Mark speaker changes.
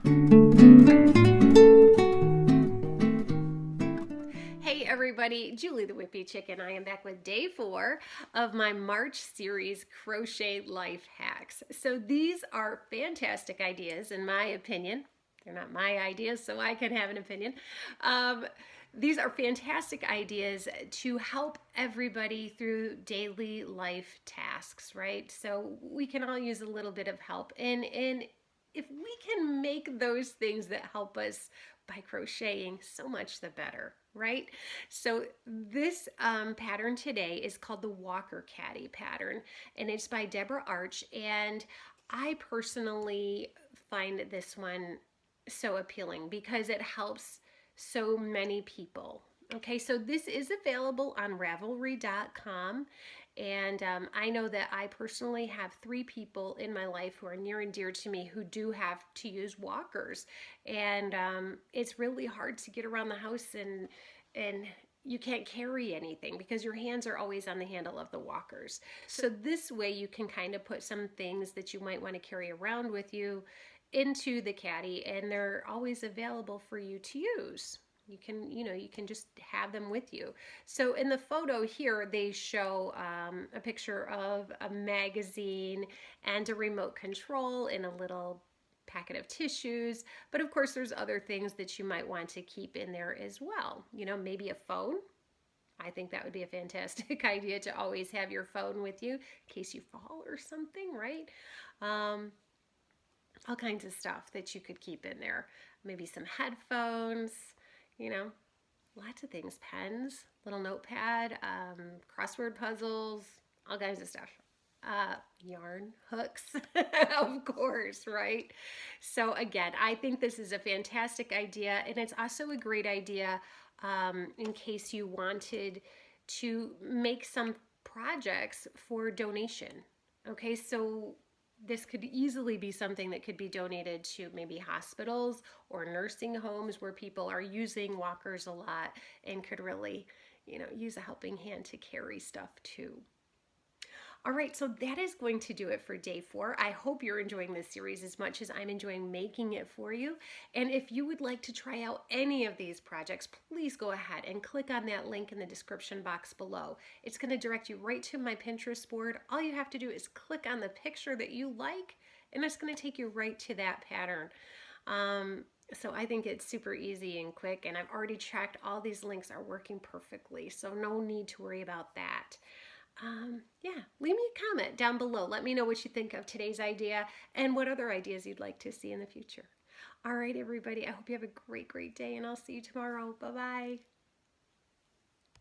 Speaker 1: Hey everybody, Julie the Whippy Chicken. I am back with day 4 of my March series, Crochet Life Hacks. So these are fantastic ideas in my opinion. They're not my ideas, so I can have an opinion. These are fantastic ideas to help everybody through daily life tasks, right? So we can all use a little bit of help. And if we can make those things that help us by crocheting, so much the better, right? So this pattern today is called the Walker Caddy pattern, and it's by Deborah Arch. And I personally find this one so appealing because it helps so many people. Okay, so this is available on Ravelry.com, and I know that I personally have 3 people in my life who are near and dear to me who do have to use walkers, and it's really hard to get around the house and you can't carry anything because your hands are always on the handle of the walkers. So this way you can kind of put some things that you might want to carry around with you into the caddy, and they're always available for you to use. You can just have them with you. So in the photo here, they show a picture of a magazine and a remote control in a little packet of tissues. But of course, there's other things that you might want to keep in there as well. Maybe a phone. I think that would be a fantastic idea to always have your phone with you in case you fall or something, right? All kinds of stuff that you could keep in there. Maybe some headphones, lots of things. Pens, little notepad, crossword puzzles, all kinds of stuff. Yarn hooks, of course, right? So again, I think this is a fantastic idea, and it's also a great idea in case you wanted to make some projects for donation. Okay, so this could easily be something that could be donated to maybe hospitals or nursing homes where people are using walkers a lot and could really, use a helping hand to carry stuff too. All right, so that is going to do it for day 4. I hope you're enjoying this series as much as I'm enjoying making it for you. And if you would like to try out any of these projects, please go ahead and click on that link in the description box below. It's going to direct you right to my Pinterest board. All you have to do is click on the picture that you like, and it's going to take you right to that pattern. So I think it's super easy and quick, and I've already checked all these links are working perfectly, so no need to worry about that. Yeah, leave me a comment down below. Let me know what you think of today's idea and what other ideas you'd like to see in the future. All right, everybody, I hope you have a great day, and I'll see you tomorrow. Bye-bye.